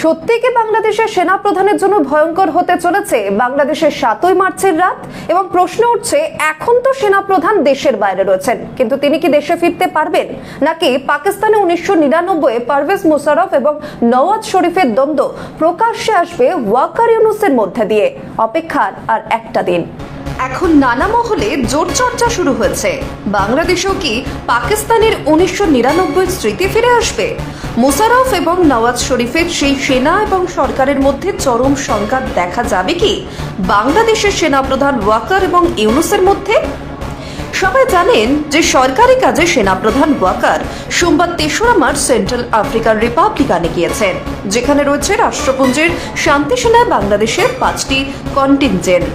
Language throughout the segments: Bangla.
সত্যি কি বাংলাদেশের সেনা প্রধানের জন্য ভয়ঙ্কর হতে চলেছে বাংলাদেশের 7ই মার্চের রাত? এবং প্রশ্ন উঠছে, এখন তো সেনা প্রধান দেশের বাইরে রয়েছেন, কিন্তু তিনি কি দেশে ফিরতে পারবেন, নাকি পাকিস্তানে 1999 পারভেজ মুশাররফ এবং নওয়াজ শরীফের দ্বন্দ্ব প্রকাশ্যে আসবে ওয়াকার ইউনুসের মধ্যে দিয়ে? অপেক্ষার আর একটা দিন। এখন নানা মহলে জোর চর্চা শুরু হয়েছে, বাংলাদেশেও কি পাকিস্তানের 1999 স্মৃতি ফিরে আসবে? মুশাররফ এবং নওয়াজ শরীফের সেই সেনা এবং সরকারের মধ্যে চরম সংঘাত দেখা যাবে কি বাংলাদেশের সেনাপ্রধান ওয়াকার এবং ইউনুসের মধ্যে? সবাই জানেন যে সরকারি কাজে সেনাপ্রধান ওয়াকার সোমবার 3রা মার্চ সেন্ট্রাল আফ্রিকান রিপাবলিকানে গিয়েছেন, যেখানে রয়েছে রাষ্ট্রপুঞ্জের শান্তি সেনায় বাংলাদেশের 5টি কন্টিনজেন্ট।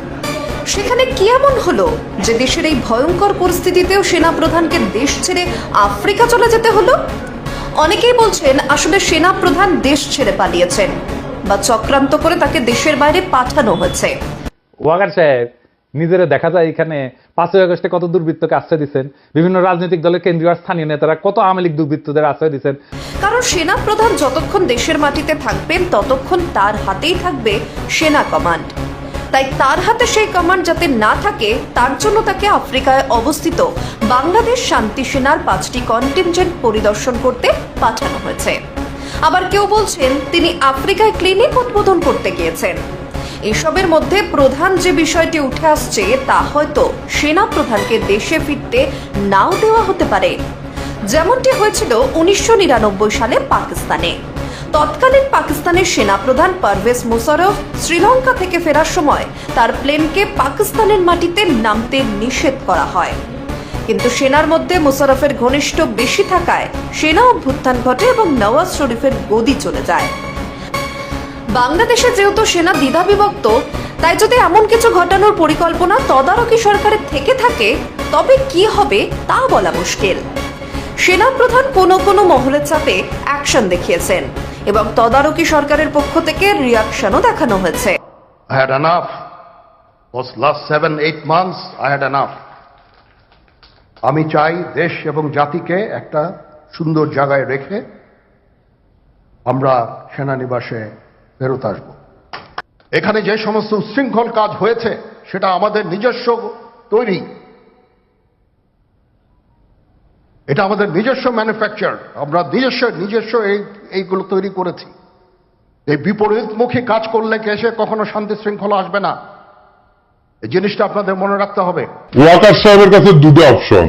সেখানে কি এমন হলো যে দেশের এই ভয়ঙ্কর পরিস্থিতিতেও সেনাপ্রধানকে দেশ ছেড়ে আফ্রিকা চলে যেতে হলো? অনেকেই বলছেন আসলে সেনাপ্রধান দেশ ছেড়ে পালিয়েছেন বা চক্রান্ত করে তাকে দেশের বাইরে পাঠানো হয়েছে। ওয়াকার সাহেব নিজেরা দেখা যায় এখানে 5ই আগস্টে কত দুর্বৃত্তকে আশ্রয় দিচ্ছেন, বিভিন্ন রাজনৈতিক দলের কেন্দ্রীয় আর স্থানীয় নেতারা কত আওয়ামী লীগ দুর্বৃত্তদের আশ্রয় দিচ্ছেন। কারণ সেনাপ্রধান যতক্ষণ দেশের মাটিতে থাকবেন ততক্ষণ তার হাতেই থাকবে সেনা কমান্ড। তাই তার হাতে সেই কমান্ড যাতে না থাকে তার জন্য তাকে আফ্রিকায় অবস্থিত বাংলাদেশ শান্তি সেনার 5টি কন্টিনজেন্ট পরিদর্শন করতে পাঠানো হয়েছে। আবার কেউ বলছেন তিনি আফ্রিকায় ক্লিনিক উদ্বোধন করতে গিয়েছেন। এসবের মধ্যে প্রধান যে বিষয়টি উঠে আসছে তা হয়তো সেনা প্রধানকে দেশে ফিরতে নাও দেওয়া হতে পারে, যেমনটি হয়েছিল 1999 সালে পাকিস্তানে। তৎকালীন পাকিস্তানের সেনাপ্রধান পারভেজ মুশাররফ শ্রীলঙ্কা থেকে ফেরার সময় তার প্লেনকে পাকিস্তানের মাটিতে নামতে নিষেধ করা হয়, কিন্তু সেনার মধ্যে মুশাররফের ঘনিষ্ঠ বেশি থাকায় সেনা অভ্যুত্থান ঘটে এবং নওয়াজ শরীফের গদি চলে যায়। বাংলাদেশে যেহেতু সেনা দ্বিধাবিভক্ত, তাই যদি এমন কিছু ঘটানোর পরিকল্পনা তদারকি সরকারের থেকে থাকে তবে কি হবে তা বলা মুশকিল। সেনাপ্রধান কোনো কোনো মহলের চাপে অ্যাকশন দেখিয়েছেন এবং তদারকি সরকারের পক্ষ থেকে রিয়াকশনও দেখানো হয়েছে। I had enough. Was last 7-8 months I had enough. আমি চাই দেশ এবং জাতিকে একটা সুন্দর জায়গায় রেখে আমরা সেনানিবাসে ফেরত আসব। এখানে যে সমস্ত উচ্ছৃঙ্খল কাজ হয়েছে সেটা আমাদের নিজস্ব তৈরি, এটা আমাদের নিজস্ব ম্যানুফ্যাকচার, আমরা নিজস্ব এইগুলো তৈরি করেছি। এই বিপরীতমুখী কাজ করলে কেসে কখনো শান্তি শৃঙ্খলা আসবে না, এই জিনিসটা আপনাদের মনে রাখতে হবে। ওয়াকার সাহেবের কাছে দুটো অপশন,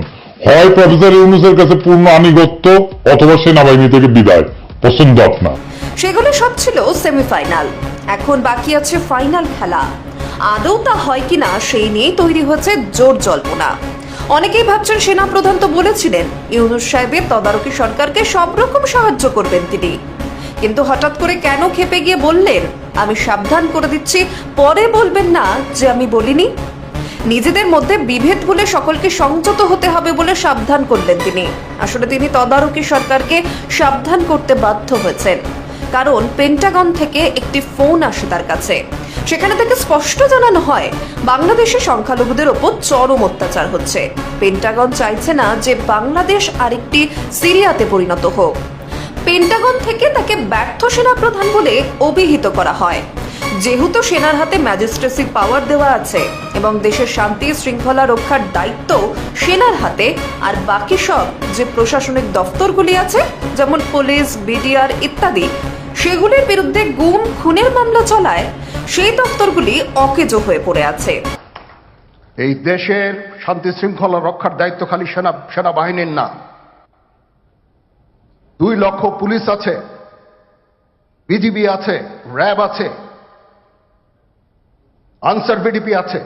হয় প্রফেসর ইউনূসের কাছে পূর্ণ আনুগত্য অথবা সেনাবাহিনী থেকে বিদায়, পছন্দ আপনার। সেগুলো সব ছিল সেমিফাইনাল, এখন বাকি আছে ফাইনাল খেলা। আদৌ তা হয় কিনা সেই নিয়েই তৈরি হচ্ছে জোর জল্পনা। অনেকেই ভাবছেন সেনাপ্রধান তো বলেছিলেন ইউনূস সাহেবের তদারকি সরকারকে সব রকম সাহায্য করবেন তিনি, কিন্তু হঠাৎ করে কেন খেপে গিয়ে বললেন আমি সাবধান করে দিচ্ছি, পরে বলবেন না যে আমি বলিনি। নিজেদের মধ্যে বিভেদ ভুলে সকলকে সংযত হতে হবে বলে সাবধান করলেন তিনি। আসলে তিনি তদারকি সরকারকে সাবধান করতে বাধ্য হয়েছেন, কারণ পেন্টাগন থেকে একটি ফোন আসে তার কাছে। সেখানে থেকে স্পষ্ট জানানো হয় বাংলাদেশে সংখ্যালঘুদের ওপর চরম অত্যাচার হচ্ছে। পেন্টাগন চাইছে না যে বাংলাদেশ আরেকটি সিরিয়াতে পরিণত হোক। পেন্টাগন থেকে তাকে ব্যর্থ সেনাপ্রধান বলে অভিহিত করা হয়। যেহেতু সেনার হাতে ম্যাজিস্ট্রেসি পাওয়ার দেওয়া আছে এবং দেশের শান্তি শৃঙ্খলা রক্ষার দায়িত্ব সেনার হাতে, আর বাকি সব যে প্রশাসনিক দফতরগুলি আছে যেমন পুলিশ, বিডিআর ইত্যাদি, সেগুলির বিরুদ্ধে গুম খুনের মামলা চলায় সেই দফতরগুলি অকেজো হয়ে পড়ে আছে। এই দেশের শান্তি শৃঙ্খলা রক্ষার দায়িত্ব খালি সেনাবাহিনীর না, 2 লক্ষ পুলিশ আছে, বিজিবি আছে, র্যাব আছে, আনসার বিডিপি আছে,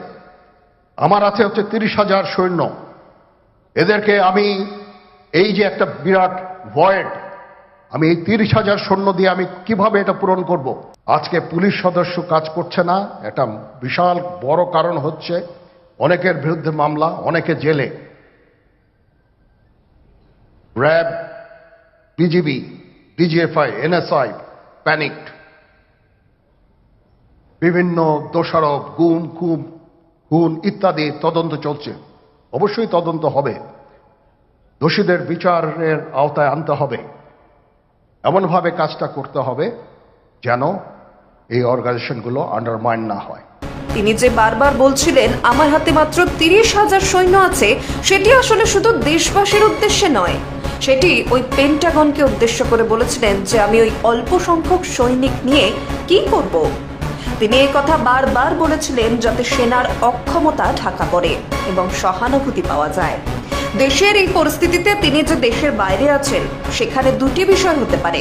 আমার আছে হচ্ছে 30,000 সৈন্য। এদেরকে আমি এই যে একটা বিরাট ভয়েড, আমি এই 30,000 সৈন্য দিয়ে আমি কিভাবে এটা পূরণ করব? আজকে পুলিশ সদস্য কাজ করছে না, এটা বিশাল বড় কারণ হচ্ছে অনেকের বিরুদ্ধে মামলা, অনেকে জেলে। RAB, BGB, DGFI, NSI panicked. বিভিন্ন দোষারোপ, গুম খুন ইত্যাদি তদন্ত চলছে। অবশ্যই তদন্ত হবে, দোষীদের বিচারের আওতায় আনতে হবে, এমনভাবে কাজটা করতে হবে যেন এই অর্গানাইজেশনগুলো আন্ডারমাইন না হয়। তিনি যে বারবার বলছিলেন আমার হাতে মাত্র 30,000 সৈন্য আছে, সেটি আসলে শুধু দেশবাসীর উদ্দেশ্যে নয়, সেটি ওই পেন্টাগনকে উদ্দেশ্য করে বলেছিলেন যে আমি ওই অল্প সংখ্যক সৈনিক নিয়ে কি করব। তিনি এই কথা বারবার বলেছিলেন যাতে সেনার অক্ষমতা ঢাকা পড়ে এবং সহানুভূতি পাওয়া যায়। দেশের এই পরিস্থিতিতে তিনি যে দেশের বাইরে আছেন সেখানে দুটি বিষয় হতে পারে।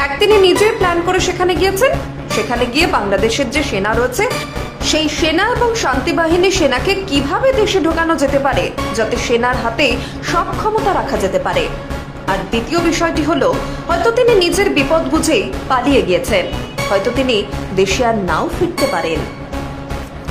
এক, তিনি নিজে প্ল্যান করে সেখানে গিয়েছেন, সেখানে গিয়ে বাংলাদেশের যে সেনা রয়েছে সেই সেনা এবং শান্তি বাহিনী সেনাকে কিভাবে দেশে ঢোকানো যেতে পারে যাতে সেনার হাতে সব ক্ষমতা রাখা যেতে পারে। আর দ্বিতীয় বিষয়টি হলো হয়তো তিনি নিজের বিপদ বুঝেই পালিয়ে গিয়েছেন, হয়তো তিনি দেশে আর নাও ফিরতে পারেন।